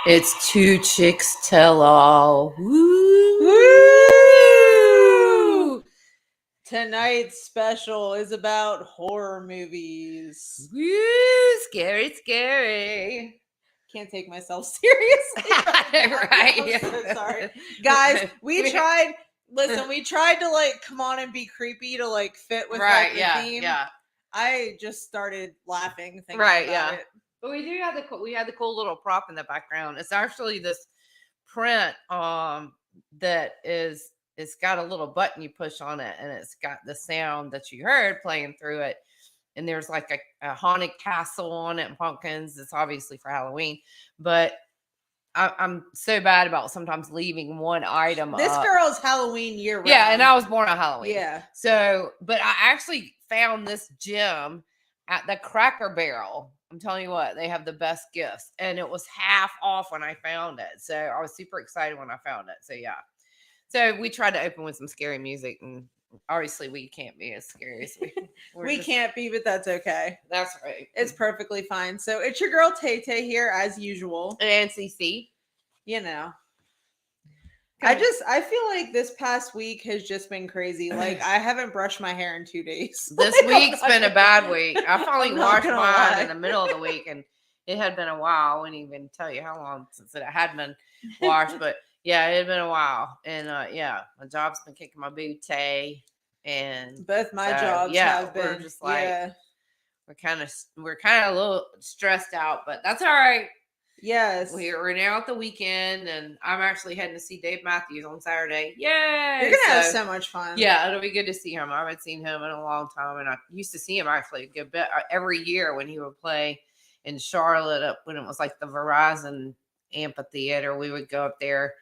It's Two Chicks Tell All. Woo! Woo! Tonight's special is about horror movies. Woo! Scary, scary. Can't take myself seriously. Right. I'm so sorry. Guys, we tried to like come on and be creepy to like fit with like the theme. Yeah. I just started laughing thinking about it. But we do have the cool little prop in the background. It's actually this print that it's got a little button you push on it, and it's got the sound that you heard playing through it. And there's like a haunted castle on it and pumpkins. It's obviously for Halloween, but I'm so bad about sometimes leaving one item. This girl's Halloween year round. Yeah, and I was born on Halloween. Yeah. So, but I actually found this gem at the Cracker Barrel. I'm telling you what, they have the best gifts, and it was half off when I found it. So I was super excited when I found it. So yeah. So we tried to open with some scary music, and obviously we can't be as scary as we can't be, but that's okay. That's right. It's perfectly fine. So it's your girl Tay Tay here as usual. And CC. You know. I feel like this past week has just been crazy. Like I haven't brushed my hair in 2 days. This week's been a bad week. I finally washed mine in the middle of the week, and it had been a while. I wouldn't even tell you how long since it had been washed, but yeah, it had been a while. And yeah, my job's been kicking my booty, and both my jobs have been. We're just like we're kind of a little stressed out, but that's all right. Yes. We're now at the weekend, and I'm actually heading to see Dave Matthews on Saturday. Yay! You're going to have so much fun. Yeah, it'll be good to see him. I haven't seen him in a long time, and I used to see him actually a good bit every year when he would play in Charlotte when it was like the Verizon Amphitheater. We would go up there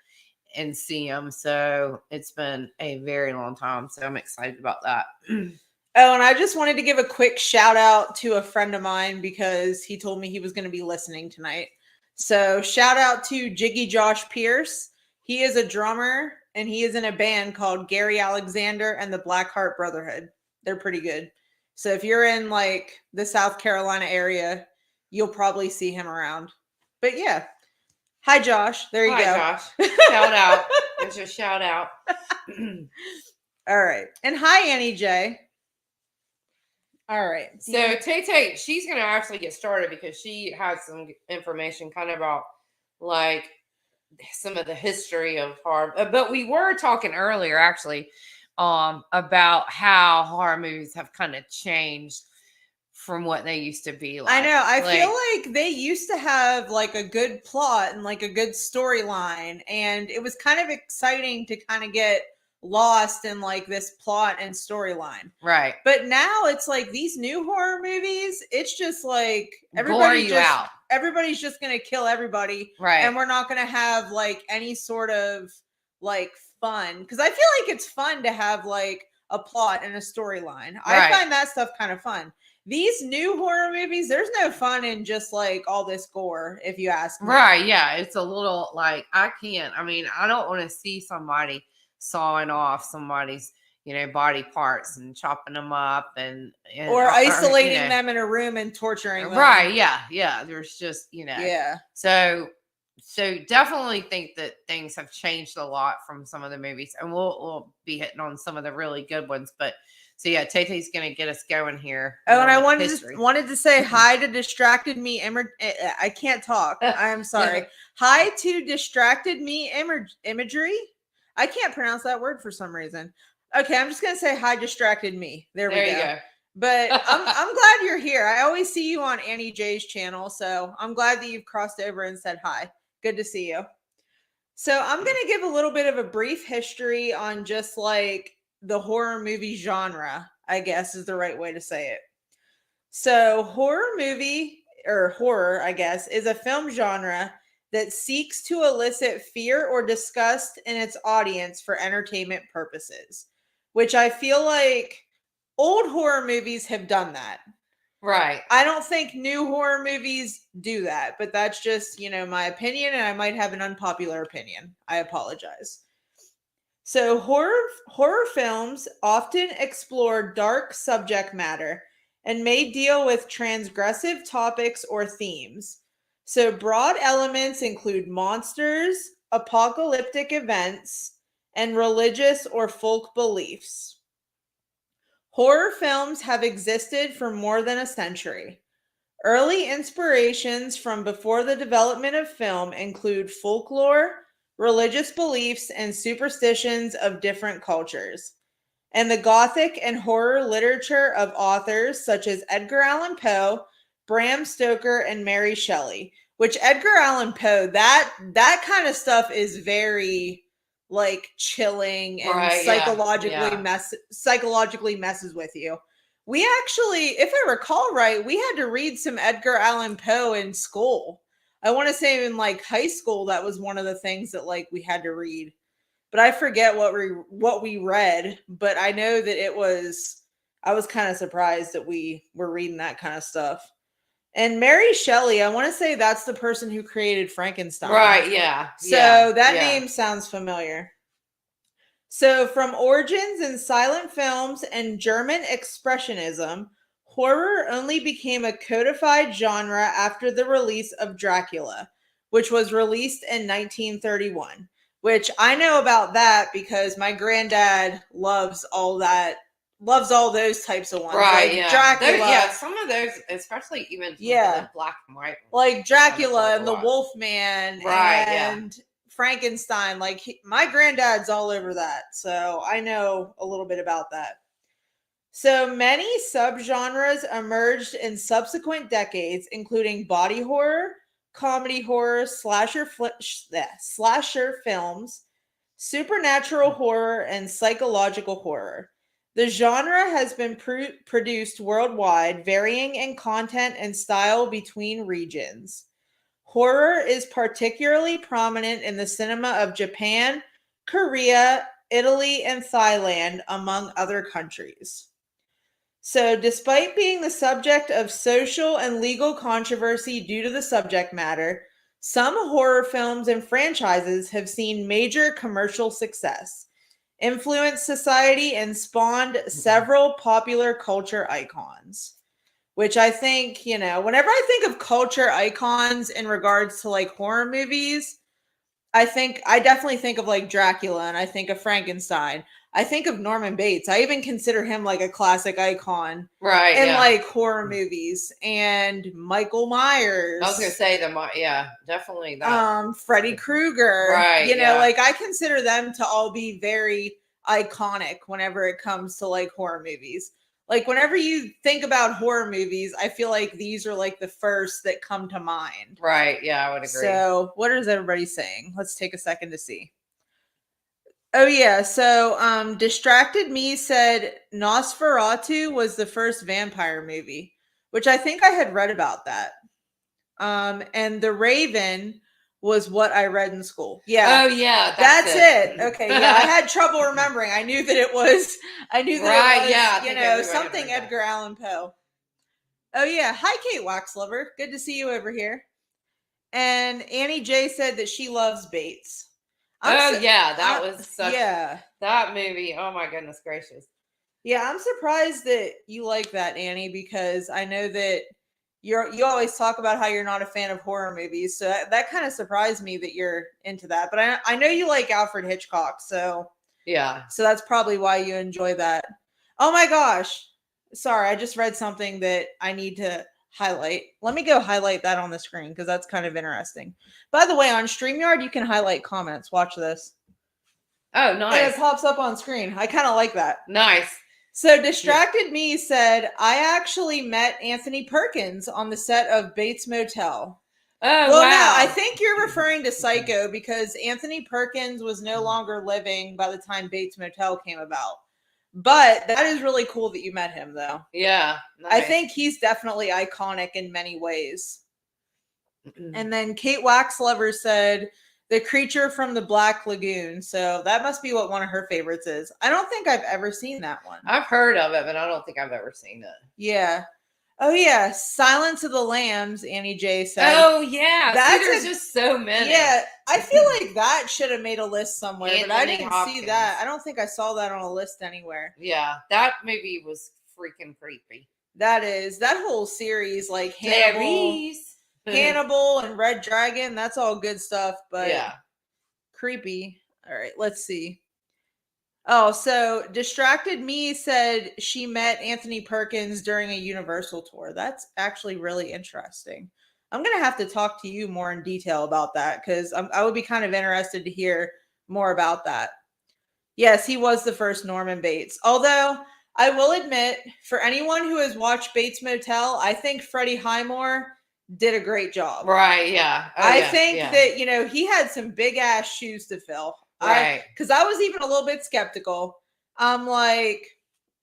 and see him. So it's been a very long time. So I'm excited about that. Oh, and I just wanted to give a quick shout out to a friend of mine because he told me he was going to be listening tonight. So shout out to Jiggy Josh Pierce. He is a drummer, and he is in a band called Gary Alexander and the Blackheart Brotherhood. They're pretty good. So if you're in like the South Carolina area, you'll probably see him around. But yeah. Hi, Josh. There you go. Hi, Josh. Shout out. There's your shout out. All right. And hi, Annie J. All right. So Tay, she's going to actually get started because she has some information kind of about like some of the history of horror. But we were talking earlier actually about how horror movies have kind of changed from what they used to be like. I know. I feel like they used to have like a good plot and like a good storyline, and it was kind of exciting to kind of get lost in like this plot and storyline. Right. But now it's like these new horror movies, it's just like everybody's just going to kill everybody. Right. And we're not going to have like any sort of like fun. Because I feel like it's fun to have like a plot and a storyline. I find that stuff kind of fun. These new horror movies, there's no fun in just like all this gore, if you ask me. Right. Yeah. It's a little like, I don't want to see somebody sawing off somebody's, body parts and chopping them up and or isolating them in a room and torturing them. Right. Yeah. Yeah. There's just, Yeah. So definitely think that things have changed a lot from some of the movies, and we'll be hitting on some of the really good ones. But so yeah, Tay-Tay's going to get us going here. Oh, and I wanted to say hi to Distracted Me. I can't talk. I'm sorry. Hi to Distracted Me Imagery. I can't pronounce that word for some reason. Okay, I'm just going to say hi, Distracted Me. There we go. But I'm glad you're here. I always see you on Annie J's channel, so I'm glad that you've crossed over and said hi. Good to see you. So I'm going to give a little bit of a brief history on just like the horror movie genre, I guess is the right way to say it. So horror movie, or horror, I guess, is a film genre that seeks to elicit fear or disgust in its audience for entertainment purposes, which I feel like old horror movies have done that. Right. I don't think new horror movies do that, but that's just, my opinion, and I might have an unpopular opinion. I apologize. So horror films often explore dark subject matter and may deal with transgressive topics or themes. So broad elements include monsters, apocalyptic events, and religious or folk beliefs. Horror films have existed for more than a century. Early inspirations from before the development of film include folklore, religious beliefs, and superstitions of different cultures. And the Gothic and horror literature of authors such as Edgar Allan Poe, Bram Stoker, and Mary Shelley. Which Edgar Allan Poe, that kind of stuff is very like chilling and Right, psychologically messes with you. We actually, if I recall right, we had to read some Edgar Allan Poe in school. I want to say in like high school, that was one of the things that like we had to read. But I forget what we read. But I know that I was kind of surprised that we were reading that kind of stuff. And Mary Shelley, I want to say that's the person who created Frankenstein. Right, yeah. So that name sounds familiar. So, from origins in silent films and German Expressionism, horror only became a codified genre after the release of Dracula, which was released in 1931. Which I know about that because my granddad loves all those types of ones. Right, like Dracula. some of those, especially even Yeah. the black and white ones. Like Dracula and the Wolfman and Frankenstein. Like my granddad's all over that. So I know a little bit about that. So many subgenres emerged in subsequent decades, including body horror, comedy horror, slasher films, supernatural horror, and psychological horror. The genre has been produced worldwide, varying in content and style between regions. Horror is particularly prominent in the cinema of Japan, Korea, Italy, and Thailand, among other countries. So, despite being the subject of social and legal controversy due to the subject matter, some horror films and franchises have seen major commercial success, influenced society, and spawned several popular culture icons. Which I think, whenever I think of culture icons in regards to like horror movies, I definitely think of like Dracula, and I think of Frankenstein. I think of Norman Bates. I even consider him like a classic icon, right? In like horror movies, and Michael Myers. I was gonna say definitely that. Freddy Krueger, right? Like I consider them to all be very iconic whenever it comes to like horror movies. Like whenever you think about horror movies, I feel like these are like the first that come to mind. Right? Yeah, I would agree. So, what is everybody saying? Let's take a second to see. Oh yeah, so Distracted Me said Nosferatu was the first vampire movie, which I think I had read about that. And The Raven was what I read in school. Yeah. Oh yeah, that's it. Okay, yeah, I had trouble remembering. I knew that it was something Edgar Allan Poe. Oh yeah, hi Kate Waxlover. Good to see you over here. And Annie J said that she loves Bates. That movie. Oh my goodness gracious. Yeah, I'm surprised that you like that, Annie, because I know that you always talk about how you're not a fan of horror movies. So that kind of surprised me that you're into that. But I know you like Alfred Hitchcock, so yeah. So that's probably why you enjoy that. Oh my gosh. Sorry, I just read something that I need to highlight. Let me go highlight that on the screen because that's kind of interesting. By the way, on StreamYard, you can highlight comments. Watch this. Oh, nice. And it pops up on screen. I kind of like that. Nice. So Distracted Me said, I actually met Anthony Perkins on the set of Bates Motel. Oh, well, wow. Now, I think you're referring to Psycho because Anthony Perkins was no longer living by the time Bates Motel came about. But that is really cool that you met him, though. Yeah. Nice. I think he's definitely iconic in many ways. And then Kate Waxlover said, The Creature from the Black Lagoon. So that must be what one of her favorites is. I don't think I've ever seen that one. I've heard of it, but I don't think I've ever seen it. Yeah. Oh, yeah. Silence of the Lambs, Annie J said. Oh, yeah. There's just so many. Yeah. I feel like that should have made a list somewhere, but I didn't Hopkins. see that. I don't think I saw that on a list anywhere. Yeah. That movie was freaking creepy. That whole series, like Hannibal. Hannibal and Red Dragon, that's all good stuff, but Yeah. creepy. All right, let's see. Oh, so Distracted Me said she met Anthony Perkins during a Universal tour. That's actually really interesting. I'm going to have to talk to you more in detail about that because I would be kind of interested to hear more about that. Yes, he was the first Norman Bates. Although I will admit, for anyone who has watched Bates Motel, I think Freddie Highmore did a great job. Right. Yeah. Oh, I yeah, think yeah. that, he had some big ass shoes to fill. Right. Because I was even a little bit skeptical. I'm like,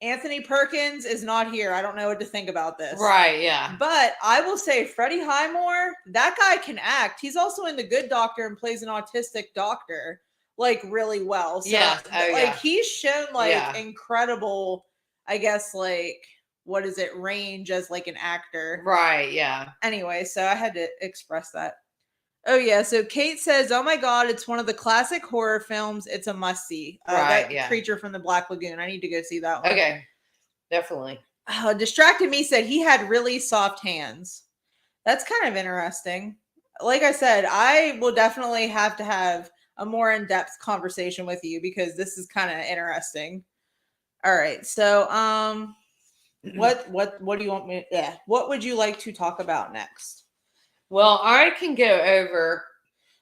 Anthony Perkins is not here. I don't know what to think about this. Right. Yeah. But I will say, Freddie Highmore, that guy can act. He's also in The Good Doctor and plays an autistic doctor, like, really well. So, Yes. Oh, like, yeah. he's shown, like, Yeah. incredible, I guess, like, what is it, range as, like, an actor. Right. Yeah. Anyway, so I had to express that. Oh, yeah. So Kate says, oh, my God, it's one of the classic horror films. It's a must-see. Right, That yeah. Creature from the Black Lagoon. I need to go see that one. Okay. Definitely. Distracted Me said he had really soft hands. That's kind of interesting. Like I said, I will definitely have to have a more in-depth conversation with you because this is kind of interesting. All right. So, what do you want me? Yeah. What would you like to talk about next? Well, I can go over.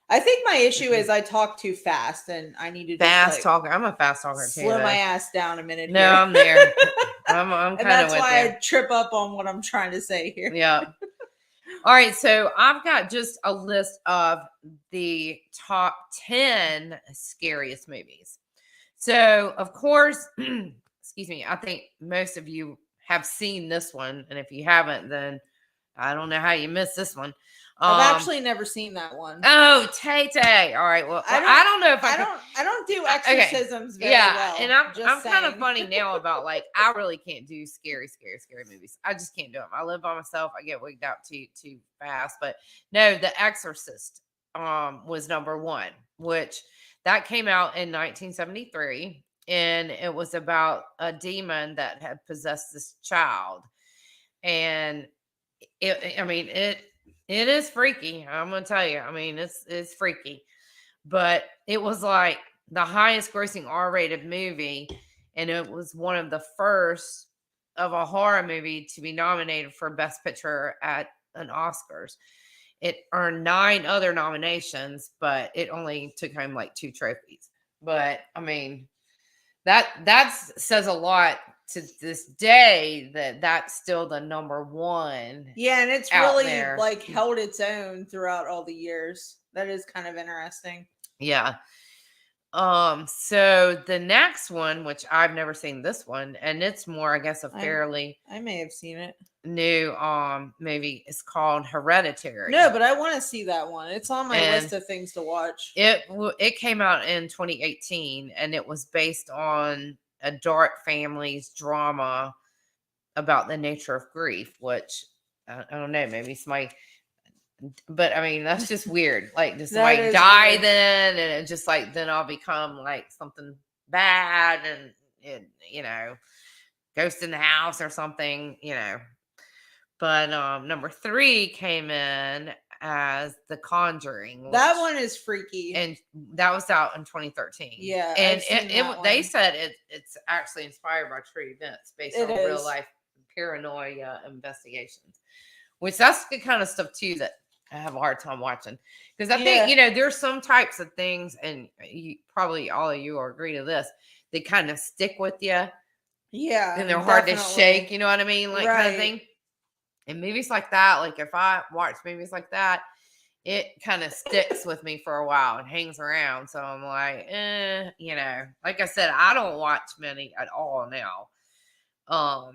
I think my issue is I talk too fast and I need to fast talker. I'm a fast talker too. slow my ass down a minute. No, here. I'm there. I'm And kind that's of with why you. I trip up on what I'm trying to say here. Yeah. All right. So I've got just a list of the top 10 scariest movies. So, of course, excuse me, I think most of you have seen this one. And if you haven't, then I don't know how you missed this one. I've actually never seen that one. Oh, Tay Tay. All right. Well, I don't know if I don't do okay. exorcisms very well. And I'm just kind of saying. funny now about, like, I really can't do scary movies. I just can't do them. I live by myself. I get wigged out too fast. But no, The Exorcist was number one, which that came out in 1973, and it was about a demon that had possessed this child, and it is freaky. I'm gonna tell you. I mean, it's freaky, but it was like the highest grossing R-rated movie, and it was one of the first of a horror movie to be nominated for Best Picture at an Oscars. It earned 9 other nominations, but it only took home like 2 trophies. But I mean, that says a lot to this day that that's still the number one. Yeah, and it's out really there. like held its own throughout all the years. That is kind of interesting. Yeah. So the next one, which I've never seen this one, and it's more, I guess, a fairly I may have seen it. New movie. It's called Hereditary. No, but I want to see that one. It's on my list of things to watch. It came out in 2018, and it was based on a dark family's drama about the nature of grief, which I don't know, maybe somebody, but I mean, that's just weird. Like, does somebody die weird. Then, and it just like, then I'll become like something bad, and it, ghost in the house or something, But number 3 came in as The Conjuring. That one is freaky, and that was out in 2013. Yeah, and they said it's actually inspired by true events based on real life paranoia investigations, which that's the kind of stuff too that I have a hard time watching, because I think there's some types of things, and probably all of you will agree to this, they kind of stick with you. Yeah, and they're hard to shake. You know what I mean, like kind of thing. And movies like that, like if I watch movies like that, it kind of sticks with me for a while and hangs around. So I'm like, like I said, I don't watch many at all now. All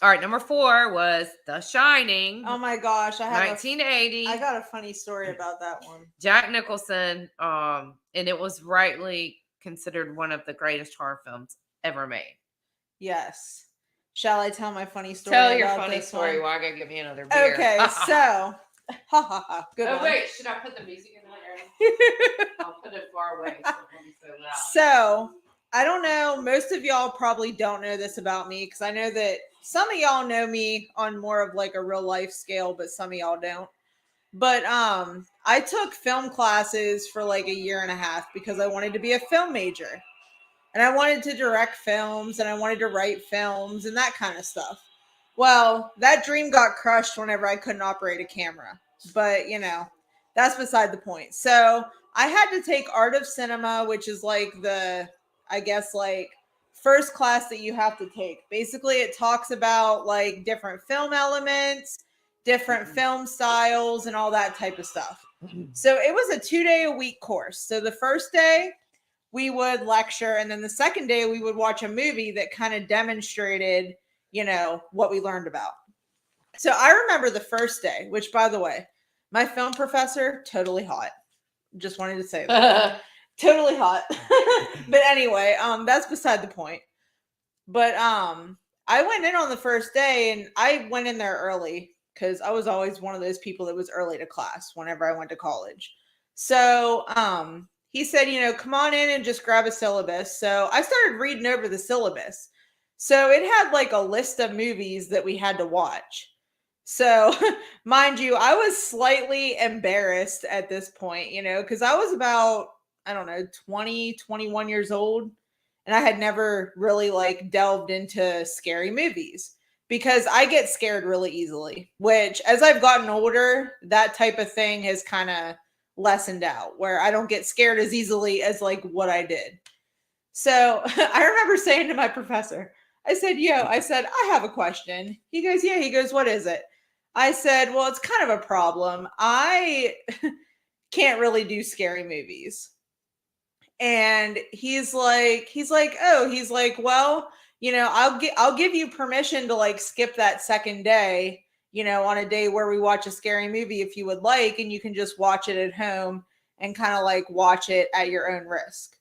right, number 4 was The Shining. Oh my gosh, 1980. I got a funny story about that one. Jack Nicholson, and it was rightly considered one of the greatest horror films ever made. Yes. Shall I tell my funny story? Tell your funny story while I go get me another beer. Okay, so good one. Wait, should I put the music in there? I'll put it far away so it won't be so loud. So I don't know. Most of y'all probably don't know this about me, because I know that some of y'all know me on more of like a real life scale, but some of y'all don't. But I took film classes for like a year and a half because I wanted to be a film major. And I wanted to direct films and I wanted to write films and that kind of stuff. Well, that dream got crushed whenever I couldn't operate a camera. But, that's beside the point. So, I had to take art of cinema, which is like I guess, like first class that you have to take. Basically, it talks about like different film elements, different film styles, and all that type of stuff. So, it was a 2-day a week course. So, the first day, we would lecture, and then the second day we would watch a movie that kind of demonstrated what we learned about. So I remember the first day, which, by the way, my film professor, totally hot. Just wanted to say that. Totally hot. But anyway, that's beside the point. But I went in on the first day, and I went in there early because I was always one of those people that was early to class whenever I went to college. So he said, come on in and just grab a syllabus. So I started reading over the syllabus. So it had like a list of movies that we had to watch. So mind you, I was slightly embarrassed at this point, because I was about, I don't know, 20, 21 years old. And I had never really like delved into scary movies because I get scared really easily, which as I've gotten older, that type of thing has kind of lessened out where I don't get scared as easily as like what I did. So I remember saying to my professor, I said, I have a question. He goes, yeah. He goes, what is it? I said, well, it's kind of a problem. I can't really do scary movies. And he's like, well, I'll give you permission to like skip that second day, on a day where we watch a scary movie if you would like, and you can just watch it at home and kind of like watch it at your own risk.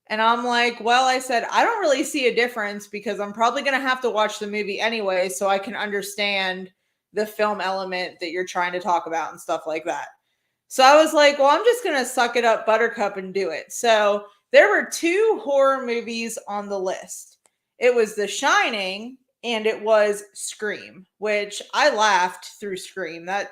And I'm like, well, I said, I don't really see a difference because I'm probably going to have to watch the movie anyway so I can understand the film element that you're trying to talk about and stuff like that. So I was like, well, I'm just going to suck it up, buttercup, and do it. So there were 2 horror movies on the list. It was The Shining and it was Scream, which I laughed through Scream. That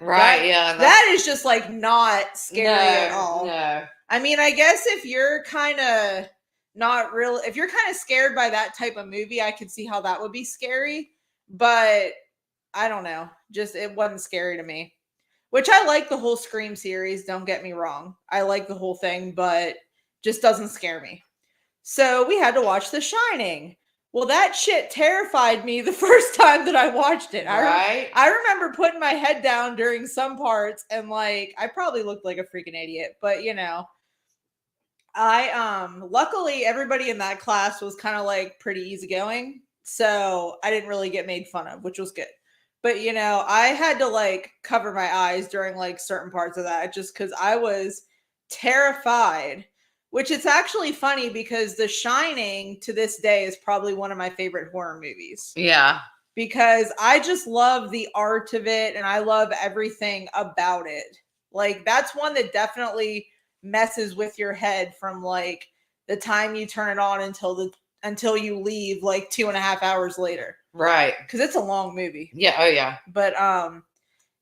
is just like not scary at all. No. I mean, I guess if you're kind of if you're kind of scared by that type of movie, I could see how that would be scary. But I don't know. Just it wasn't scary to me. Which I like the whole Scream series, don't get me wrong. I like the whole thing, but just doesn't scare me. So we had to watch The Shining. Well, that shit terrified me the first time that I watched it. Right? I remember putting my head down during some parts and like I probably looked like a freaking idiot, but I luckily everybody in that class was kind of like pretty easygoing. So I didn't really get made fun of, which was good. But I had to like cover my eyes during like certain parts of that just because I was terrified. Which it's actually funny because The Shining to this day is probably one of my favorite horror movies. Yeah. Because I just love the art of it and I love everything about it. Like that's one that definitely messes with your head from like the time you turn it on until you leave like 2.5 hours later. Right. Because it's a long movie. Yeah. Oh, yeah. But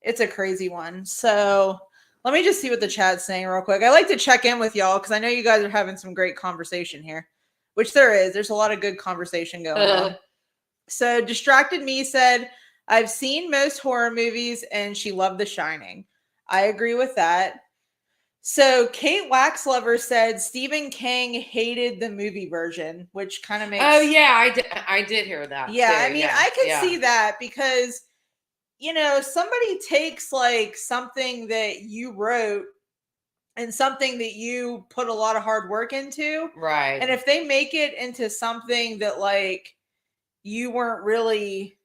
it's a crazy one. So let me just see what the chat's saying real quick. I like to check in with y'all because I know you guys are having some great conversation here, which there is. There's a lot of good conversation going on. So Distracted Me said, I've seen most horror movies and she loved The Shining. I agree with that. So Kate Waxlover said Stephen King hated the movie version, which kind of makes... Oh, yeah, I did hear that. Yeah, too. I mean, I could see that because, somebody takes like something that you wrote and something that you put a lot of hard work into. Right. And if they make it into something that like you weren't really,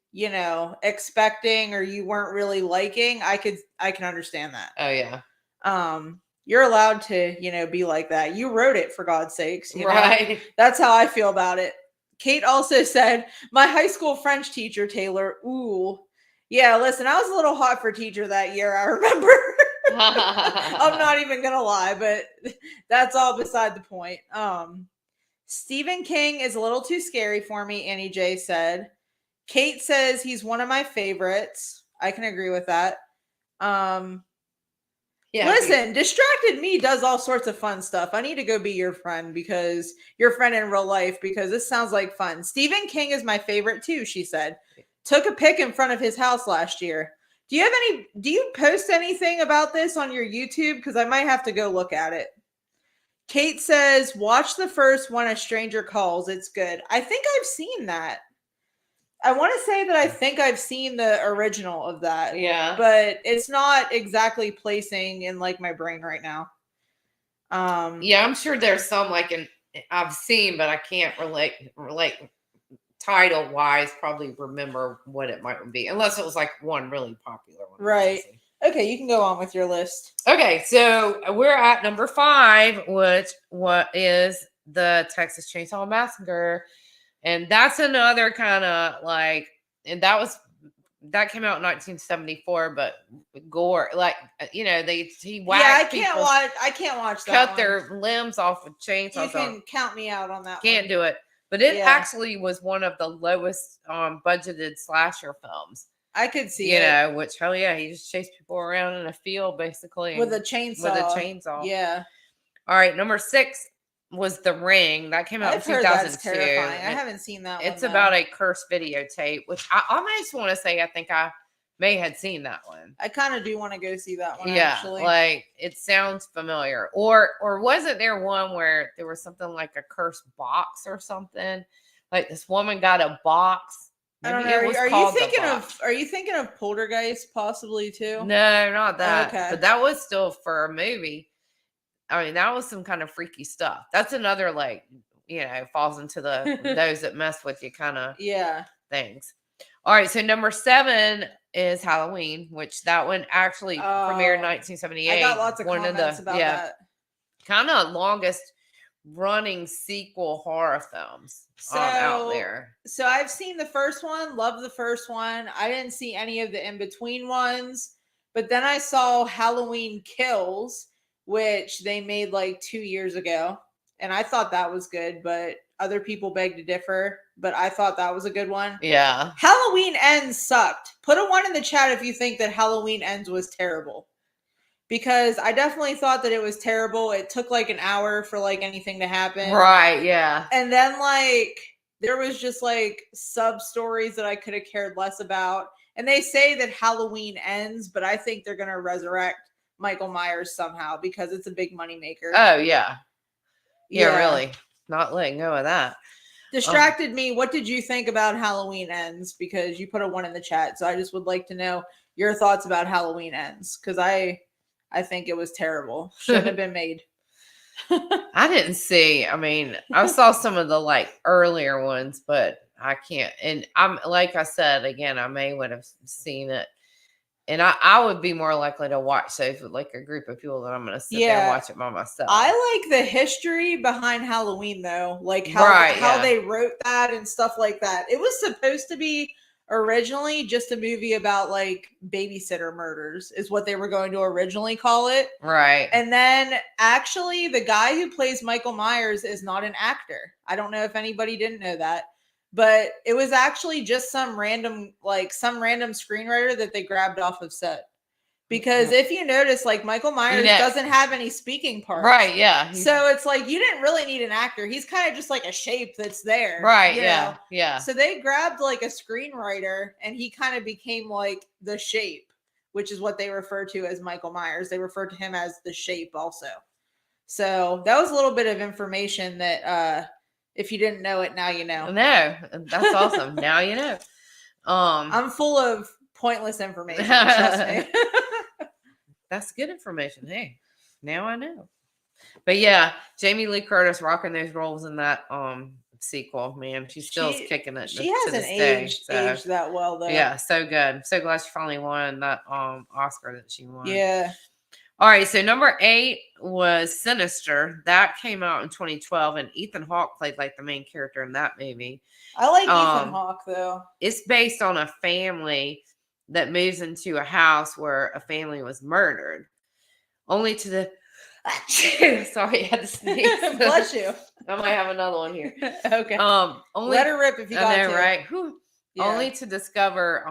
expecting or you weren't really liking, I can understand that. Oh, yeah. You're allowed to, be like that. You wrote it, for God's sakes. Right. That's how I feel about it. Kate also said, my high school French teacher, Taylor. Ooh. Yeah, listen, I was a little hot for teacher that year, I remember. I'm not even going to lie, but that's all beside the point. Stephen King is a little too scary for me, Annie J said. Kate says he's one of my favorites. I can agree with that. Yeah. Listen, Distracted Me does all sorts of fun stuff. I need to go be your friend because your friend in real life because this sounds like fun. Stephen King is my favorite too, she said. Took a pic in front of his house last year. Do you post anything about this on your YouTube? Because I might have to go look at it. Kate says, watch the first one, A Stranger Calls. It's good. I think I've seen that. I want to say that I think I've seen the original of that. Yeah. But it's not exactly placing in like my brain right now. Yeah, I'm sure there's some I've seen, but I can't relate title wise. Probably remember what it might be, unless it was like one really popular one. Right. Okay, you can go on with your list. Okay, so we're at number 5, which is the Texas Chainsaw Massacre, and that's another kind of and that came out in 1974, but gore, he whacked people. I can't watch that. Cut their limbs off with chainsaws. You can count me out on that. Can't do it. But it actually was one of the lowest budgeted slasher films. I could see it. Which hell yeah, he just chased people around in a field basically with a chainsaw. Yeah. All right, number 6 was The Ring. That came out in 2002. That's terrifying. I haven't seen that. It's about a cursed videotape, which I almost want to say I think I may have seen that one. I kind of do want to go see that one. Yeah, actually. It sounds familiar. Or wasn't there one where there was something like a cursed box or something? Like this woman got a box. Maybe I don't know. Are you thinking of Poltergeist possibly too? No, not that. Okay. But that was still for a movie. I mean, that was some kind of freaky stuff. That's another falls into those that mess with you kind of things. All right, so number 7 is Halloween, which that one actually premiered in 1978. I got lots of comments about that. Kind of longest running sequel horror films out there. So I've seen the first one, love the first one. I didn't see any of the in-between ones, but then I saw Halloween Kills, which they made like 2 years ago. And I thought that was good, but other people beg to differ. But I thought that was a good one. Yeah. Halloween Ends sucked. Put a 1 in the chat if you think that Halloween Ends was terrible. Because I definitely thought that it was terrible. It took like an hour for like anything to happen. Right, yeah. And then there was just sub stories that I could have cared less about. And they say that Halloween ends, but I think they're going to resurrect Michael Myers somehow because it's a big moneymaker. Oh, yeah. Yeah, really. Not letting go of that. Distracted Me. What did you think about Halloween Ends? Because you put a 1 in the chat. So I just would like to know your thoughts about Halloween Ends. Because I think it was terrible. Shouldn't have been made. I didn't see. I mean, I saw some of the earlier ones, but I can't. And I'm like I said again, I would have seen it, and I would be more likely to watch those with a group of people than I'm going to sit there and watch it by myself. I like the history behind Halloween though, how they wrote that and stuff like that. It was supposed to be originally just a movie about babysitter murders is what they were going to originally call it. Right. And then actually the guy who plays Michael Myers is not an actor. I don't know if anybody didn't know that, but it was actually just some random screenwriter that they grabbed off of set. Because if you notice, Michael Myers doesn't have any speaking parts. Right, yeah. So it's you didn't really need an actor. He's kind of just a shape that's there. Right, yeah, yeah. So they grabbed a screenwriter and he kind of became the shape, which is what they refer to as Michael Myers. They refer to him as the shape also. So that was a little bit of information that if you didn't know it, now you know. No, that's awesome. Now you know. I'm full of pointless information. Trust me. That's good information. Hey, now I know. But yeah, Jamie Lee Curtis rocking those roles in that sequel, man. She's still kicking it. She hasn't aged that well though. Yeah, so good. I'm so glad she finally won that Oscar that she won. Yeah. All right, so number 8 was Sinister. That came out in 2012, and Ethan Hawke played the main character in that movie. I like Ethan Hawke though. It's based on a family that moves into a house where a family was murdered, only to the sorry, I had to sneeze. Bless you. I might have another one here. Okay. Only let her rip if you got to. Right? Yeah. Only to discover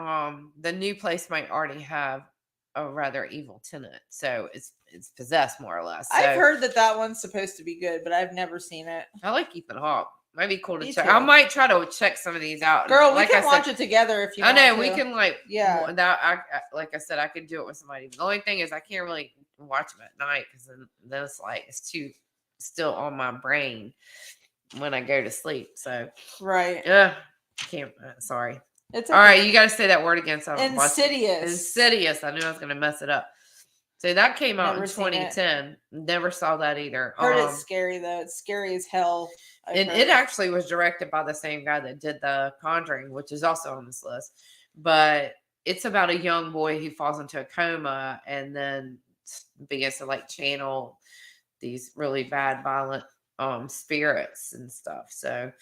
the new place might already have a rather evil tenant. So it's possessed more or less. So I've heard that one's supposed to be good, but I've never seen it. I like Ethan Hawke. Might be cool to Me check. too. I might try to check some of these out. Girl, Like we can I watch said, it together if you I want know to. we can Yeah. like I said, I could do it with somebody. The only thing is I can't really watch them at night because then it's like it's too still on my brain when I go to sleep. So Right. yeah, can't. Sorry. It's All right. You got to say that word again. So Insidious. Insidious. I knew I was going to mess it up. So that came out Never in seen it. 2010. Never saw that either. Heard it's scary though. It's scary as hell. And it actually was directed by the same guy that did The Conjuring, which is also on this list. But it's about a young boy who falls into a coma and then begins to like channel these really bad, violent spirits and stuff. So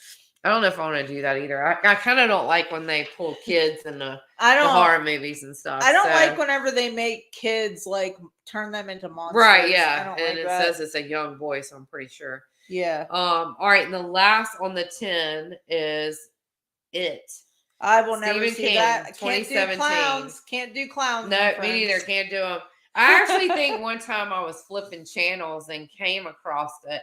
I don't know if I want to do that either. I kind of don't like when they pull kids in the horror movies and stuff. I don't like whenever they make kids like turn them into monsters. Right, yeah. I don't and like it that. says it's a young boy, so I'm pretty sure. Yeah. All right, and the last on the 10 is It. I will never Stephen see King, that. Can't do 2017. clowns. Can't do clowns. No, my me neither. friends. Can't do them. I actually think one time I was flipping channels and came across it,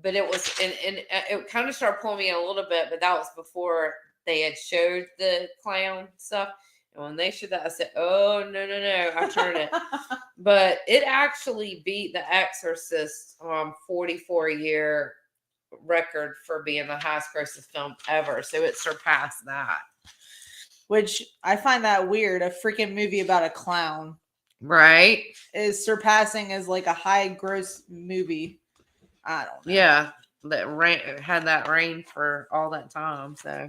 but it was and it kind of started pulling me in a little bit, but that was before they had showed the clown stuff. And when they showed that, I said, "Oh no, no, no!" I turned it. But it actually beat The Exorcist 44-year record for being the highest grossing film ever. So it surpassed that. Which I find that weird. A freaking movie about a clown, right, is surpassing as like a high gross movie. I don't know. Yeah, that had that reign for all that time. So.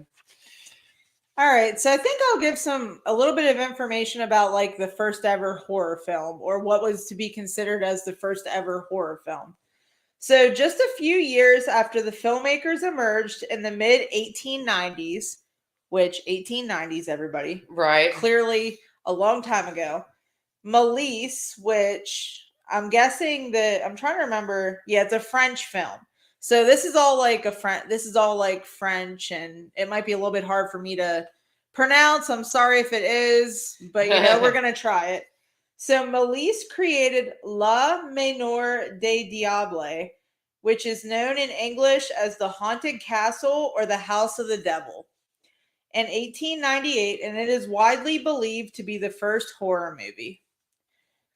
All right, so I think I'll give a little bit of information about like the first ever horror film, or what was to be considered as the first ever horror film. So just a few years after the filmmakers emerged in the mid 1890s, which 1890s, everybody, right, clearly a long time ago, Méliès, which I'm guessing that I'm trying to remember. Yeah, it's a French film. So this is all like French, and it might be a little bit hard for me to pronounce. I'm sorry if it is, but we're gonna try it. So Méliès created La Manor des Diables, which is known in English as the Haunted Castle or the House of the Devil, in 1898, and it is widely believed to be the first horror movie.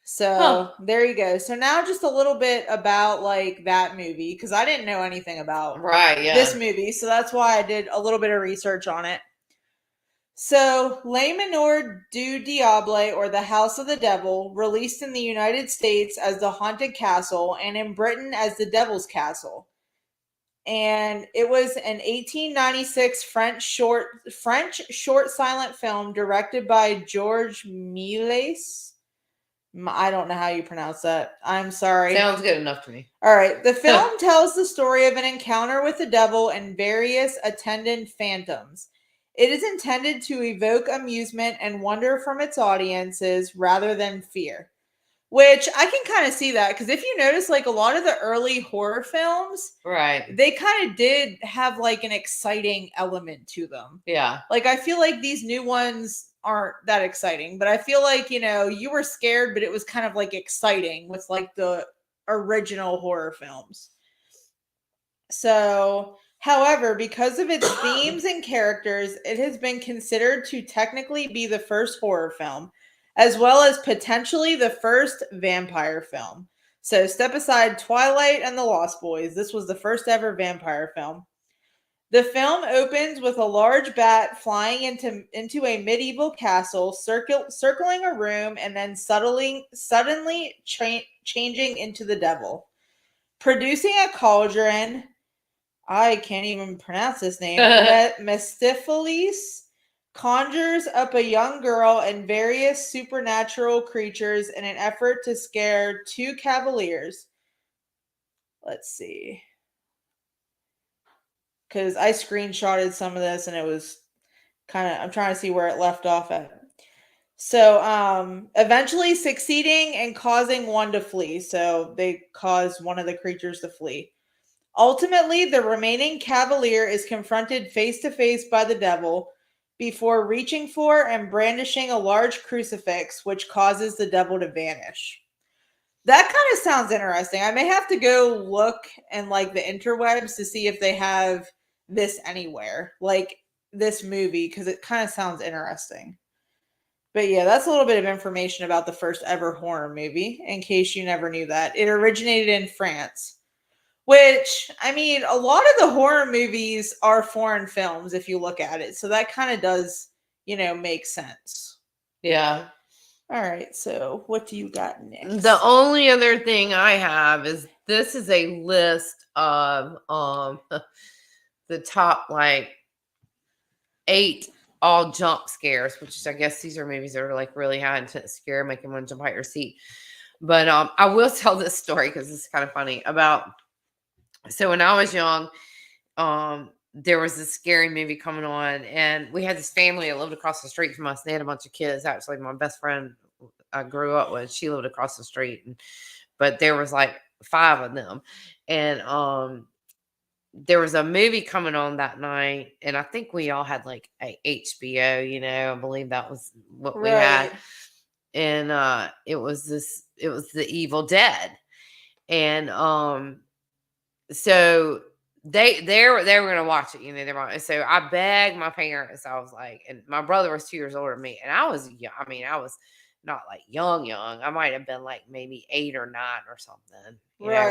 So there you go. So now just a little bit about like that movie, because I didn't know anything about this movie. So that's why I did a little bit of research on it. So Les Manors du Diable, or the House of the Devil, released in the United States as the Haunted Castle and in Britain as the Devil's Castle. And it was an 1896 French short silent film directed by Georges Méliès. I don't know how you pronounce that. I'm sorry. Sounds good enough to me. All right. The film tells the story of an encounter with the devil and various attendant phantoms. It is intended to evoke amusement and wonder from its audiences rather than fear. Which I can kind of see that, because if you notice, like a lot of the early horror films, right, they kind of did have like an exciting element to them. Yeah. Like I feel like these new ones aren't that exciting, but I feel like, you were scared, but it was kind of like exciting with like the original horror films. So, however, because of its themes and characters, it has been considered to technically be the first horror film, as well as potentially the first vampire film. So step aside Twilight and The Lost Boys. This was the first ever vampire film. The film opens with a large bat flying into a medieval castle, circling a room, and then suddenly changing into the devil. Producing a cauldron, I can't even pronounce this name, Mephistopheles conjures up a young girl and various supernatural creatures in an effort to scare two cavaliers. Let's see. Because I screenshotted some of this and it was I'm trying to see where it left off at. So, eventually succeeding and causing one to flee. So they caused one of the creatures to flee. Ultimately, the remaining cavalier is confronted face to face by the devil before reaching for and brandishing a large crucifix, which causes the devil to vanish. That kind of sounds interesting. I may have to go look in like the interwebs to see if they have this anywhere, like this movie, because it kind of sounds interesting. But yeah, that's a little bit of information about the first ever horror movie, in case you never knew that. It originated in France, which, I mean, a lot of the horror movies are foreign films if you look at it. So that kind of does, make sense. Yeah. All right, so what do you got next? The only other thing I have is this is a list of the top like 8 all jump scares, which I guess these are movies that are like really high intense scare, making one jump out your seat. But I will tell this story because it's kind of funny about. So when I was young, there was this scary movie coming on, and we had this family that lived across the street from us. They had a bunch of kids. Actually, my best friend I grew up with, she lived across the street, but there was like 5 of them, and there was a movie coming on that night, and I think we all had like a HBO. I believe that was what we had, and it was The Evil Dead, and so they were gonna watch it. So I begged my parents. I was like, and my brother was 2 years older than me, and I was young. I mean, I was not like young. I might have been like maybe 8 or 9 or something.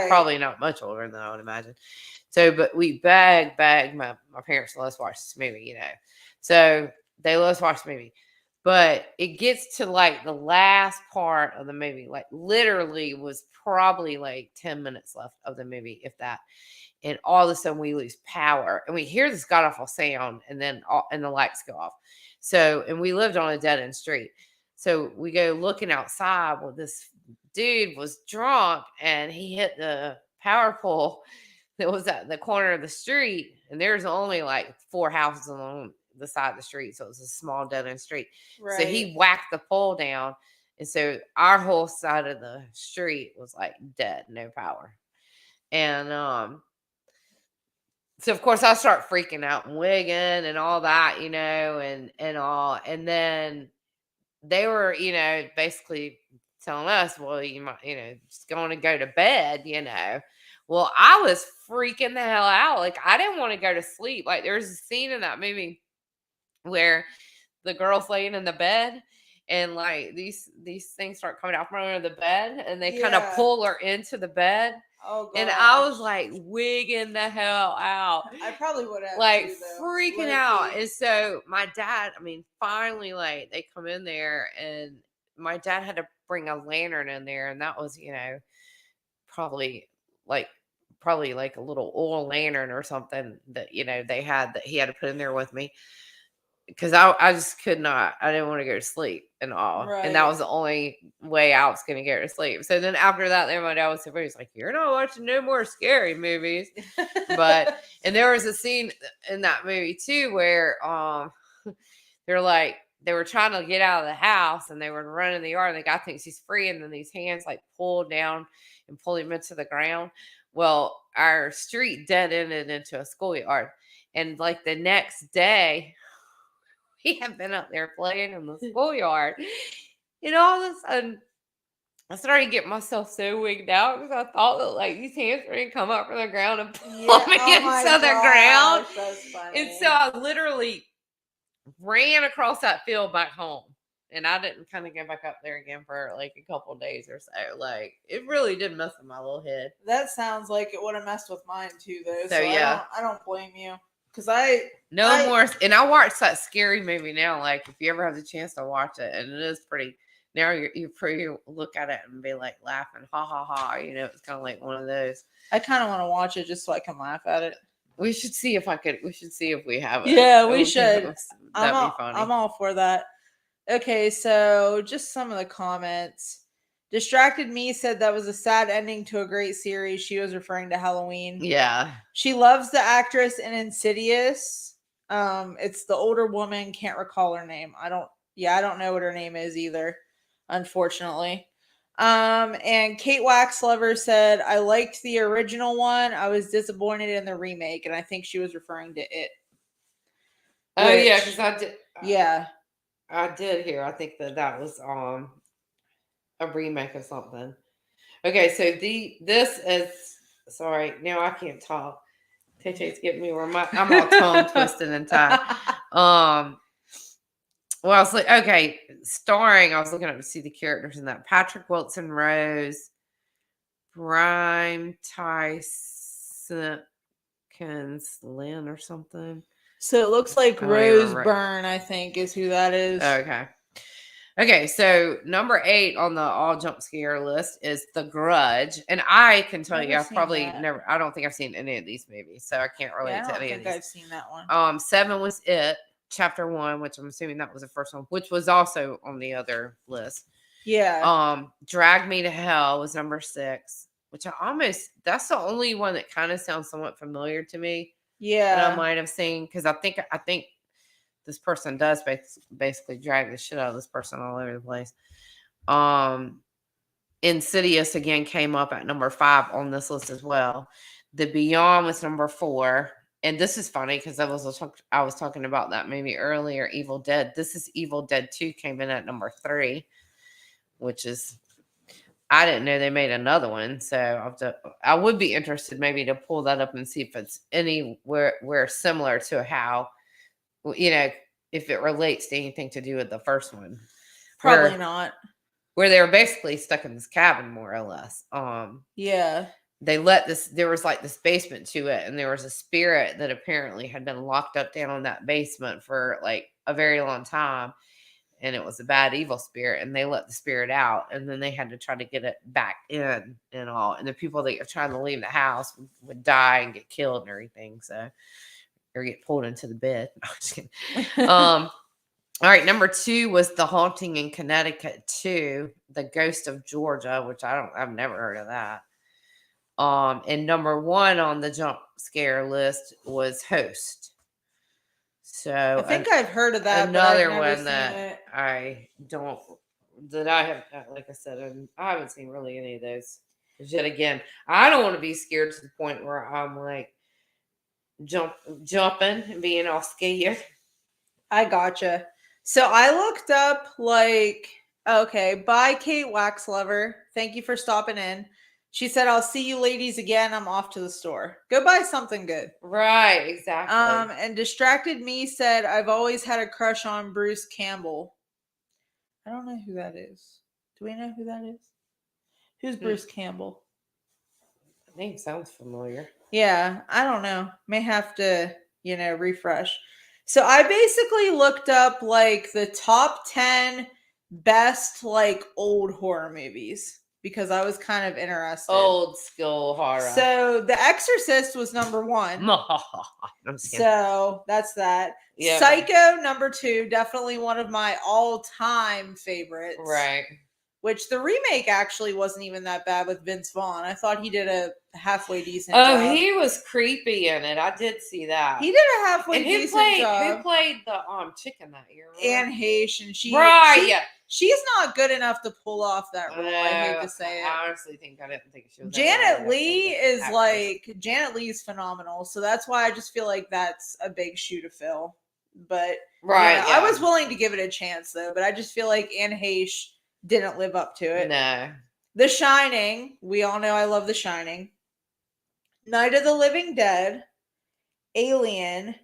Probably not much older than I would imagine. So, but we begged my parents to let us watch this movie. So they let us watch the movie. But it gets to like the last part of the movie, like literally was probably like 10 minutes left of the movie, if that. And all of a sudden we lose power and we hear this god awful sound, and then the lights go off. So, and we lived on a dead end street. So we go looking outside. Well, this dude was drunk and he hit the power pole that was at the corner of the street. And there's only like 4 houses along the side of the street. So it was a small dead end street. Right. So he whacked the pole down. And so our whole side of the street was like dead, no power. And so of course I start freaking out and wigging and all that, and all. And then they were, basically telling us, well, you might, just going to go to bed, Well, I was freaking the hell out. Like, I didn't want to go to sleep. Like, there was a scene in that movie where the girl's laying in the bed and like these things start coming out from under the bed and they kind of pull her into the bed. Oh, gosh. And I was like wigging the hell out. I probably would have like freaking out. And so my dad, finally, like they come in there and my dad had to bring a lantern in there, and that was, probably like a little oil lantern or something that they had that he had to put in there with me. Because I just could not. I didn't want to go to sleep and all. Right. And that was the only way I was going to go to sleep. So then after that, then my dad was like, you're not watching no more scary movies. And there was a scene in that movie too where they were trying to get out of the house and they were running the yard and the guy thinks he's free. And then these hands like pull down and pull him into the ground. Well, our street dead ended into a schoolyard. And like the next day, we have been up there playing in the schoolyard. And all of a sudden, I started getting myself so wigged out because I thought that like these hands were going to come up from the ground and pull me into the ground. That's funny. And so I literally ran across that field back home. And I didn't kind of go back up there again for like a couple of days or so. Like, it really did mess with my little head. That sounds like it would have messed with mine too, though. So yeah. I don't blame you. Because I more, and I watch that scary movie now. Like, if you ever have the chance to watch it, and it is pretty. Now you pretty look at it and be like laughing, ha ha ha. It's kind of like one of those. I kind of want to watch it just so I can laugh at it. We should see if we should see if we have it. Yeah, we should. That'd be funny. I'm all for that. Okay, so just some of the comments. Distracted Me said that was a sad ending to a great series. She was referring to Halloween. Yeah. She loves the actress in Insidious. It's the older woman. Can't recall her name. I don't know what her name is either, unfortunately. And Kate Waxlover said, I liked the original one. I was disappointed in the remake. And I think she was referring to it. Oh, yeah, because I did. Yeah. I did hear. I think that was a remake of something. Okay, so this is sorry, now I can't talk. Tay-Tay's getting me where I'm all tongue twisted and tied. Well, I was like, okay, starring, I was looking up to see the characters in that. Patrick Wilson Rose, Brian Tyson Lynn or something. So it looks like Oh, Rose you're right. Byrne, I think, is who that is. Okay. Okay, so number 8 on the all jump scare list is The Grudge, and I can tell you, Never I've seen probably that. never. I don't think I've seen any of these movies, so I can't relate Yeah, I to don't any of think these. I've seen that one. 7 was It, Chapter 1, which I'm assuming that was the first one, which was also on the other list. Yeah. Drag Me to Hell was number 6, which that's the only one that kind of sounds somewhat familiar to me. Yeah. That I might have seen, because I think this person does basically drag the shit out of this person all over the place. Insidious again came up at number 5 on this list as well. The Beyond was number 4. And this is funny because I was talking about that maybe earlier. Evil Dead. This is Evil Dead 2 came in at number 3, which is, I didn't know they made another one. So I would be interested maybe to pull that up and see if it's anywhere similar to how, if it relates to anything to do with the first one. Probably not. Where they were basically stuck in this cabin, more or less. Yeah. There was like this basement to it, and there was a spirit that apparently had been locked up down in that basement for like a very long time, and it was a bad evil spirit, and they let the spirit out, and then they had to try to get it back in and all, and the people that were trying to leave the house would die and get killed and everything, or get pulled into the bed. No, I'm just kidding. All right, number 2 was The Haunting in Connecticut 2, The Ghost of Georgia, which I've never heard of that. And number 1 on the jump scare list was Host. So I think I've heard of that. Another but I've never one that I have, like I said, I haven't seen really any of those. Because yet again, I don't want to be scared to the point where I'm like jumping and being all scared. I gotcha. So I looked up by Kate Waxlover. Thank you for stopping in. She said, "I'll see you ladies again. I'm off to the store. Go buy something good." Right, exactly. And Distracted Me said, "I've always had a crush on Bruce Campbell." I don't know who that is. Do we know who that is? Who's Bruce Campbell? The name sounds familiar. Yeah, I don't know. May have to, refresh. So I basically looked up like the top 10 best like old horror movies because I was kind of interested. Old school horror. So The Exorcist was number 1. So that's that. Yeah. Psycho number 2, definitely one of my all-time favorites. Right. Which the remake actually wasn't even that bad with Vince Vaughn. I thought he did a halfway decent job. Oh, he was creepy in it. I did see that. He did a halfway decent job. Who played the chicken that year? Anne Heche, and she's not good enough to pull off that role. I hate to say it. I honestly I didn't think she was. Janet Leigh Janet Leigh is phenomenal. So that's why I just feel like that's a big shoe to fill. But I was willing to give it a chance though. But I just feel like Anne Heche didn't live up to it. No. The Shining. We all know I love The Shining. Night of the Living Dead. Alien.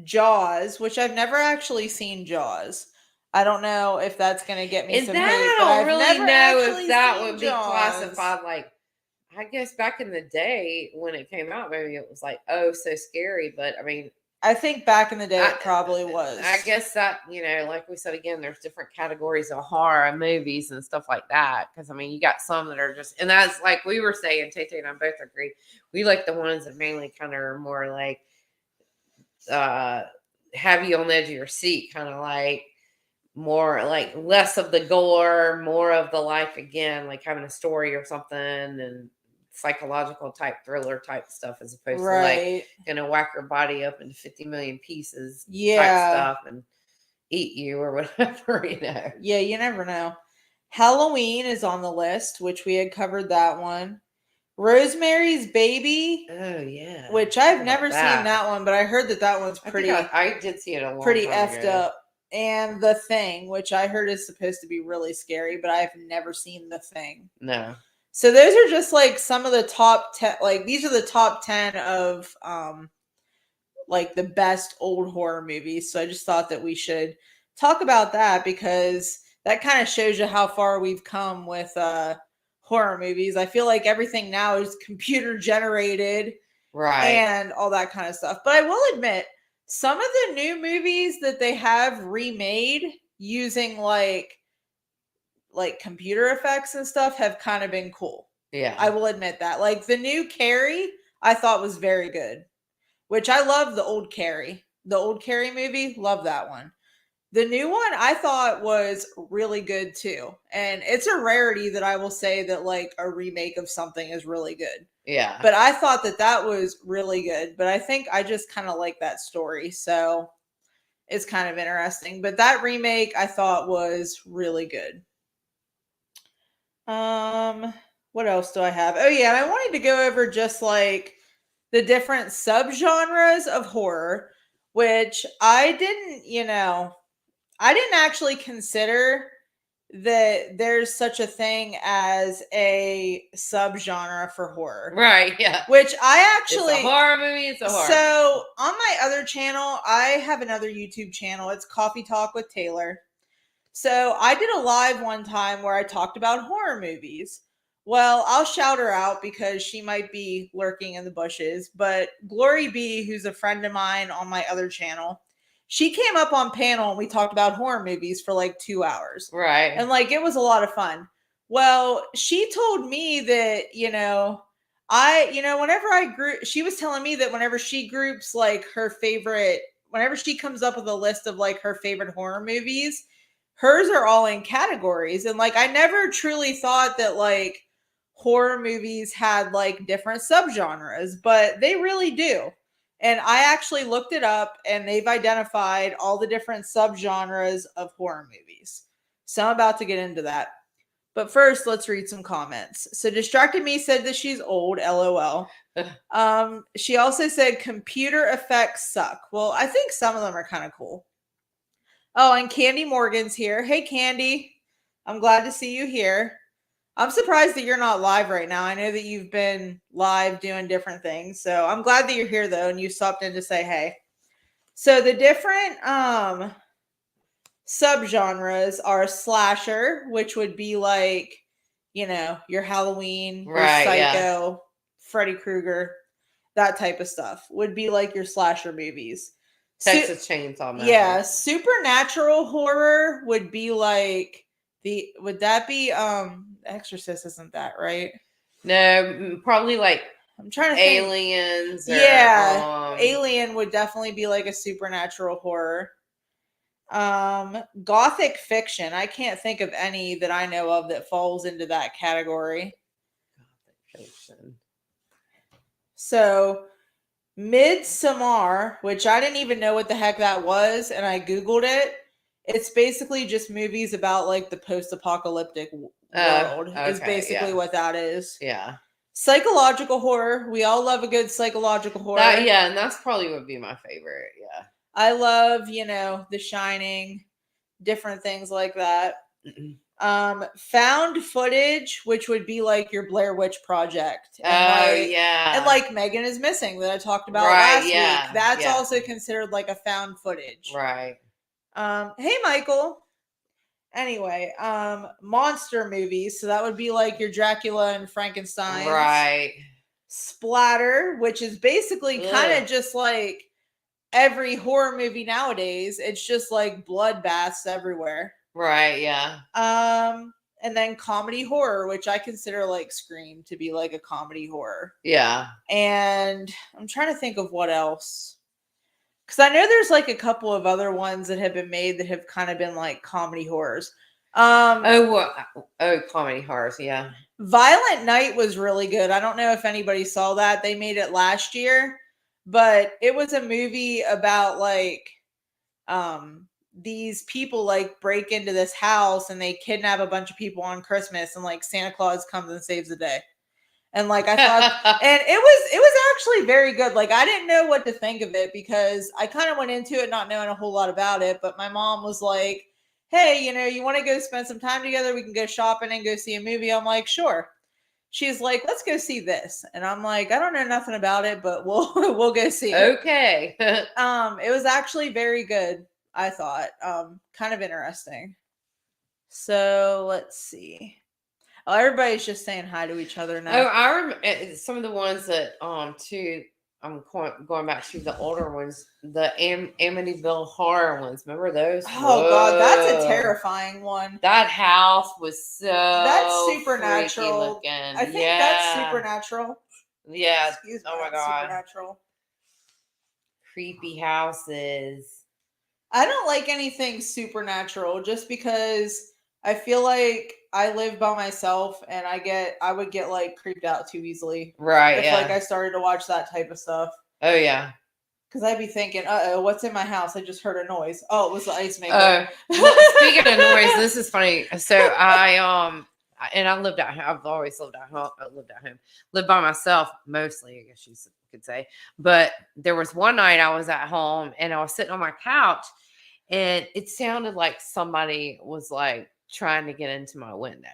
Jaws, which I've never actually seen Jaws. I don't know if that's going to get me some hate. I don't really know if that would be classified like, I guess back in the day when it came out, maybe it was like, oh, so scary. But I mean, I think back in the day it probably was. I guess that, like we said again, there's different categories of horror movies and stuff like that. Because, I mean, you got some that are just, and that's like we were saying, Tay-Tay and I both agree. We like the ones that mainly kind of are more like have you on the edge of your seat, kind of like more like less of the gore, more of the life again, like having a story or something and psychological type thriller type stuff as opposed to like gonna whack your body up into 50 million pieces type stuff and eat you or whatever, Yeah, you never know. Halloween is on the list, which we had covered that one. Rosemary's Baby. Oh yeah. Which I've never seen that one, but I heard that one's pretty I did see it a long pretty time effed ago. up. And The Thing, which I heard is supposed to be really scary, but I've never seen The Thing. No. So those are just like some of the top 10, like these are the top 10 of like the best old horror movies. So I just thought that we should talk about that because that kind of shows you how far we've come with horror movies. I feel like everything now is computer generated Right. and all that kind of stuff. But I will admit, some of the new movies that they have remade using like computer effects and stuff have kind of been cool. Yeah. I will admit that. Like the new Carrie, I thought was very good, which I love the old Carrie. The old Carrie movie, love that one. The new one I thought was really good too. And it's a rarity that I will say that like a remake of something is really good. Yeah. But I thought that that was really good. But I think I just kind of like that story. So it's kind of interesting. But that remake I thought was really good. What else do I have? Oh yeah, and I wanted to go over just like the different subgenres of horror, which I didn't, I didn't actually consider that there's such a thing as a subgenre for horror. Right. Yeah. Which I actually It's a horror movie. It's a horror. So on my other channel, I have another YouTube channel. It's Coffee Talk with Taylor. So I did a live one time where I talked about horror movies. Well, I'll shout her out because she might be lurking in the bushes. But Glory B, who's a friend of mine on my other channel, she came up on panel and we talked about horror movies for like 2 hours. Right. And like it was a lot of fun. Well, she told me that, whenever I group, she was telling me that whenever she groups like her favorite, whenever she comes up with a list of like her favorite horror movies, hers are all in categories. And like I never truly thought that like horror movies had like different subgenres, but they really do. And I actually looked it up and they've identified all the different subgenres of horror movies. So I'm about to get into that. But first, let's read some comments. So Distracted Me said that she's old, LOL. She also said computer effects suck. Well, I think some of them are kind of cool. Oh, and Candy Morgan's here. Hey, Candy. I'm glad to see you here. I'm surprised that you're not live right now. I know that you've been live doing different things. So I'm glad that you're here, though, and you stopped in to say hey. So the different subgenres are slasher, which would be like, your Halloween, your Right, yeah. Psycho, Freddy Krueger, that type of stuff would be like your slasher movies. Texas Chainsaw Massacre. Yeah, supernatural horror would be like would that be Exorcist, isn't that right? No, probably like I'm trying to think. Aliens. Yeah, Alien would definitely be like a supernatural horror. Gothic fiction. I can't think of any that I know of that falls into that category. Gothic fiction. So Midsommar, which I didn't even know what the heck that was, and I Googled it. It's basically just movies about like the post-apocalyptic world is basically what that is. Yeah. Psychological horror. We all love a good psychological horror. And that's probably would be my favorite. Yeah. I love, The Shining, different things like that. Found footage, which would be like your Blair Witch Project. And and like Megan is Missing that I talked about last week. That's also considered like a found footage. Right. Hey Michael. Anyway, monster movies. So that would be like your Dracula and Frankenstein. Right. Splatter, which is basically kind of just like every horror movie nowadays. It's just like bloodbaths everywhere. Right, yeah. And then comedy horror, which I consider like Scream to be like a comedy horror. Yeah. And I'm trying to think of what else. Because I know there's like a couple of other ones that have been made that have kind of been like comedy horrors. Comedy horrors, yeah. Violent Night was really good. I don't know if anybody saw that. They made it last year, but it was a movie about like these people like break into this house and they kidnap a bunch of people on Christmas and like Santa Claus comes and saves the day. And like I thought and it was actually very good. Like I didn't know what to think of it because I kind of went into it not knowing a whole lot about it, but my mom was like, "Hey, you want to go spend some time together? We can go shopping and go see a movie." I'm like, "Sure." she's like, let's go see this. And I'm like, I don't know nothing about it, but we'll go see it. Okay. It was actually very good, I thought. Kind of interesting. So let's see. Oh, everybody's just saying hi to each other now. Oh, I remember some of the ones that too. I'm going back to the older ones, the Amityville horror ones. Remember those? Oh God, that's a Whoa. terrifying one. That house was so That's supernatural. freaky looking. I think that's supernatural. Yeah. Excuse me. Oh my God. Supernatural. Creepy houses. I don't like anything supernatural just because I feel like I live by myself and I would get like creeped out too easily. Right. If like I started to watch that type of stuff. Oh yeah. Because I'd be thinking, what's in my house? I just heard a noise. Oh, it was the ice maker. Well, speaking of noise, this is funny. So I lived at home. I've always lived at home. Lived by myself mostly, I guess you could say. But there was one night I was at home and I was sitting on my couch, and it sounded like somebody was like trying to get into my window.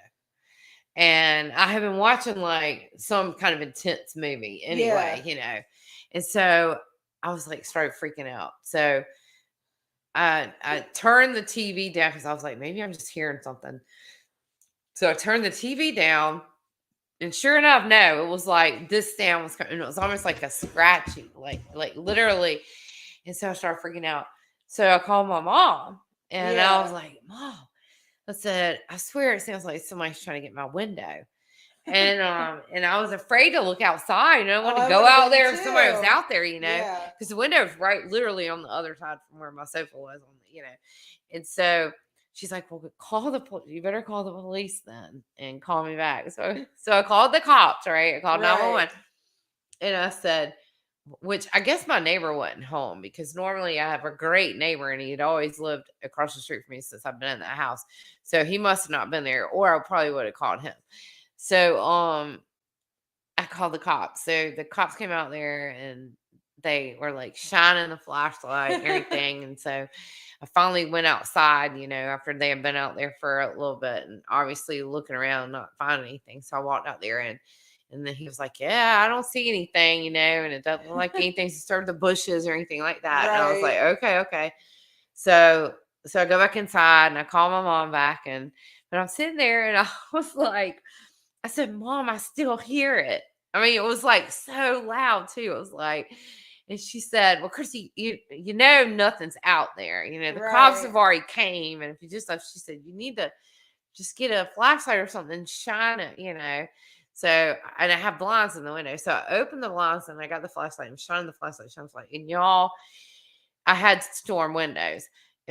And I have been watching like some kind of intense movie anyway, And so I was like, started freaking out. So I turned the TV down because I was like, maybe I'm just hearing something. So I turned the TV down, and sure enough, no, it was like this sound was coming. It was almost like a scratching, like literally. And so I started freaking out. So I called my mom, and I was like, Mom, I said, I swear it sounds like somebody's trying to get my window. And I was afraid to look outside. And I wanted to go out there if somebody was out there, because the window is right literally on the other side from where my sofa was, And so she's like, well, you better call the police then and call me back. So I called the cops, right? I called 911. And I said, which I guess my neighbor wasn't home, because normally I have a great neighbor and he'd always lived across the street from me since I've been in that house. So he must have not been there, or I probably would have called him. So I called the cops. So the cops came out there and they were like shining the flashlight and everything. And so I finally went outside, after they had been out there for a little bit and obviously looking around, not finding anything. So I walked out there and then he was like, yeah, I don't see anything, and it doesn't look like anything's disturbed the bushes or anything like that. And I was like, okay. So I go back inside and I call my mom back, but I'm sitting there and I was like, I said, Mom, I still hear it. I mean, it was like so loud too. It was like, and she said, well, Chrissy, you know, nothing's out there. The cops have already came. And if you just, she said, you need to just get a flashlight or something, shine it, So, and I have blinds in the window. So I opened the blinds and I got the flashlight and shining the flashlight. I was like, and y'all, I had storm windows,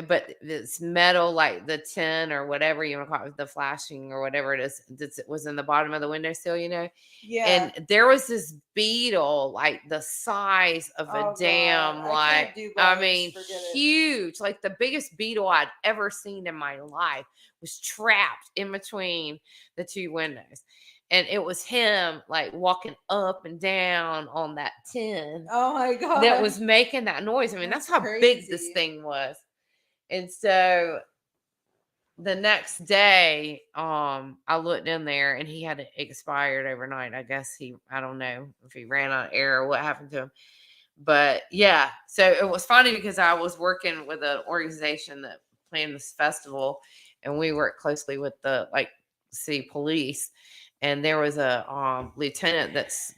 but it's metal, like the tin or whatever you want to call it, the flashing or whatever it is, that was in the bottom of the windowsill, Yeah. And there was this beetle, like the size of a damn, huge, like the biggest beetle I'd ever seen in my life was trapped in between the two windows. And it was him like walking up and down on that tin. Oh my God. That was making that noise. I mean, that's how big this thing was. And so the next day, I looked in there and he had expired overnight. I guess I don't know if he ran out of air or what happened to him. But yeah, so it was funny because I was working with an organization that planned this festival, and we worked closely with the city police. And there was a lieutenant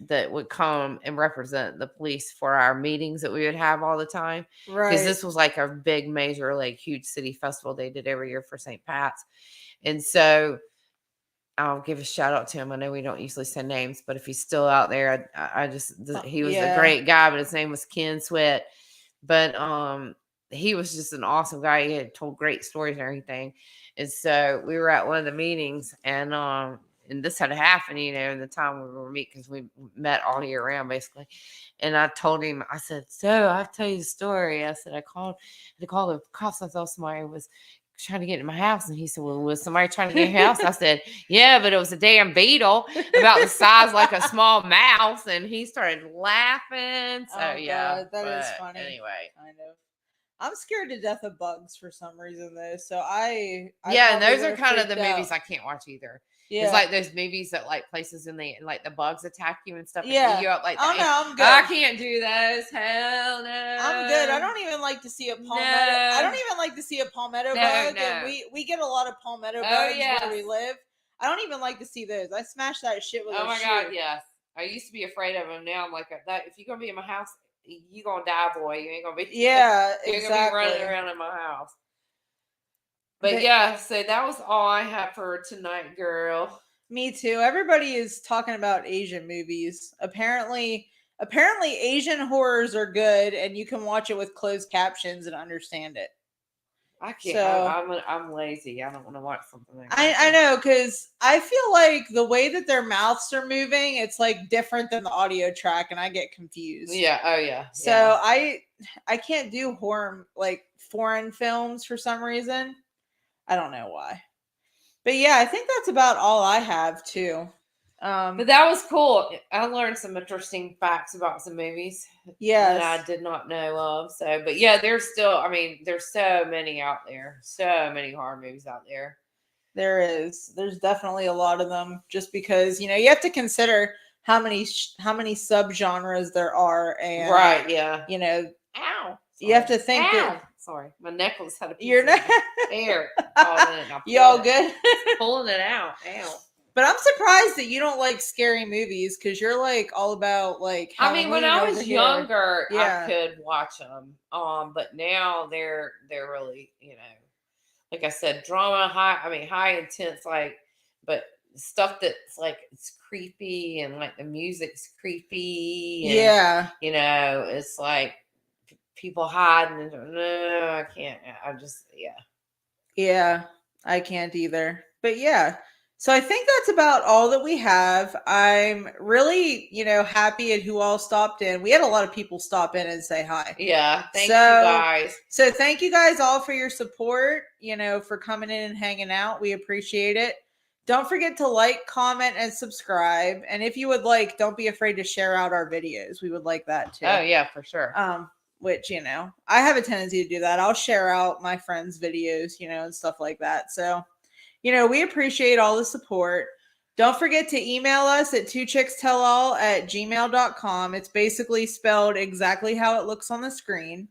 that would come and represent the police for our meetings that we would have all the time. Right. Because this was like a big, major, huge city festival they did every year for St. Pat's. And so I'll give a shout out to him. I know we don't usually say names, but if he's still out there, he was a great guy, but his name was Ken Sweat. But he was just an awesome guy. He had told great stories and everything. And so we were at one of the meetings, and this had happened, in the time we were meeting, because we met all year round, basically. And I told him, I said, so I'll tell you the story. I said, I called the cops. I thought somebody was trying to get in my house. And he said, well, was somebody trying to get in your house? I said, yeah, but it was a damn beetle about the size like a small mouse. And he started laughing. So, God, that is funny. Anyway. Kind of. I'm scared to death of bugs for some reason though. So I Yeah, and probably those are would've kind of the freaked movies out. I can't watch either. Yeah. It's like those movies that like places and like the bugs attack you and stuff and Yeah. eat you up like Oh that. no, I'm good. I can't do those. Hell no. I'm good. I don't even like to see a palmetto. I don't even like to see a palmetto bug. No. And we get a lot of palmetto bugs where we live. I don't even like to see those. I smash that shit with a shoe. Oh my god, yes. I used to be afraid of them. Now I'm like that. If you're gonna be in my house, you gonna die, boy. You ain't gonna be. Yeah, you're exactly. gonna be running around in my house. But yeah, so that was all I have for tonight, girl. Me too. Everybody is talking about Asian movies. Apparently Asian horrors are good and you can watch it with closed captions and understand it. I can't. So, I'm lazy. I don't want to watch something like that. I know, because I feel like the way that their mouths are moving, it's like different than the audio track, and I get confused. Yeah. Oh yeah. So yeah. I can't do horror, like foreign films, for some reason. I don't know why. But yeah, I think that's about all I have too. But that was cool. I learned some interesting facts about some movies that I did not know of. So, but yeah, there's so many out there. So many horror movies out there. There's definitely a lot of them, just because, you have to consider how many subgenres there are, and right, yeah. Ow. Sorry. You have to think that. Sorry, my necklace had a piece You're not hair. You all good? Pulling it out. Ow. But I'm surprised that you don't like scary movies, because you're like all about like Halloween. I mean, when I was younger, yeah. I could watch them. But now they're really, like I said, drama, high intense, but stuff that's like it's creepy and like the music's creepy. And, yeah. It's like people hiding. And, no, I can't. I just, yeah. Yeah, I can't either. But yeah. So I think that's about all that we have. I'm really, happy at who all stopped in. We had a lot of people stop in and say hi. Yeah, thank you guys. So thank you guys all for your support, for coming in and hanging out. We appreciate it. Don't forget to like, comment, and subscribe. And if you would like, don't be afraid to share out our videos. We would like that too. Oh yeah, for sure. Which, I have a tendency to do that. I'll share out my friends' videos, and stuff like that. So we appreciate all the support. Don't forget to email us at twochickstellall@gmail.com. It's basically spelled exactly how it looks on the screen.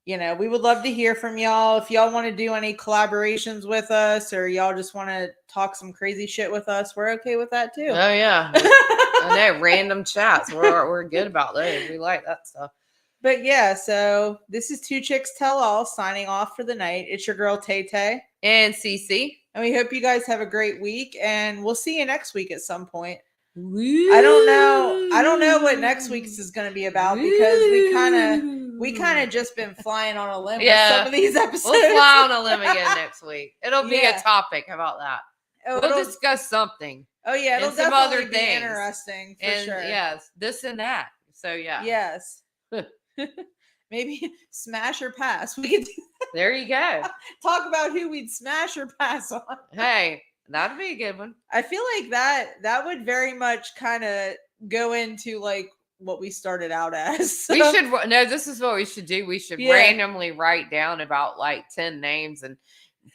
We would love to hear from y'all. If y'all want to do any collaborations with us, or y'all just want to talk some crazy shit with us, we're okay with that too. Oh yeah. I know, random chats. We're good about those. We like that stuff. But yeah, so this is Two Chicks Tell All signing off for the night. It's your girl Tay Tay and Cece. And we hope you guys have a great week, and we'll see you next week at some point. Woo. I don't know what next week's is going to be about, because we kind of just been flying on a limb with some of these episodes. We'll fly on a limb again next week. It'll be a topic. How about that? We'll discuss something. Oh yeah, it'll some definitely other be things. Interesting for sure. Yes, this and that. So yeah. Yes. Maybe smash or pass. We could do that. There you go. Talk about who we'd smash or pass on. Hey, that'd be a good one. I feel like that would very much kind of go into like what we started out as. So. This is what we should do. We should randomly write down about like 10 names and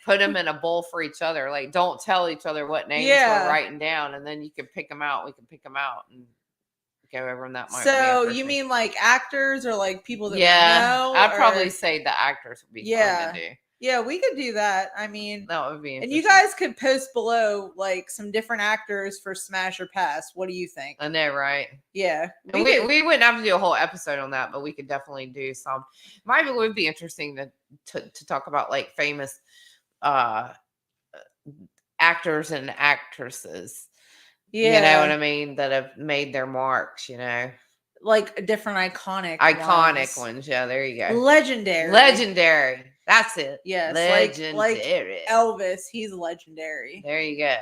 put them in a bowl for each other. Like, don't tell each other what names we're writing down, and then you can pick them out. We can pick them out and go over them. That might. So you mean like actors or like people that we know? I'd probably say the actors would be fun to do. Yeah, we could do that. I mean, that would be interesting. And you guys could post below like some different actors for Smash or Pass. What do you think? I know, right? Yeah. We wouldn't have to do a whole episode on that, but we could definitely do some. Maybe it would be interesting to talk about like famous actors and actresses. Yeah. You know what I mean? That have made their marks, Like different iconic ones. Yeah, there you go. Legendary. That's it. Yes. Legendary. Like Elvis. He's legendary. There you go.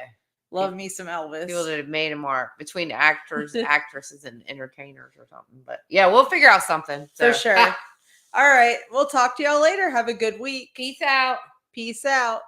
Love me some Elvis. People that have made a mark between actors, actresses, and entertainers or something. But yeah, we'll figure out something. For sure. All right. We'll talk to y'all later. Have a good week. Peace out. Peace out.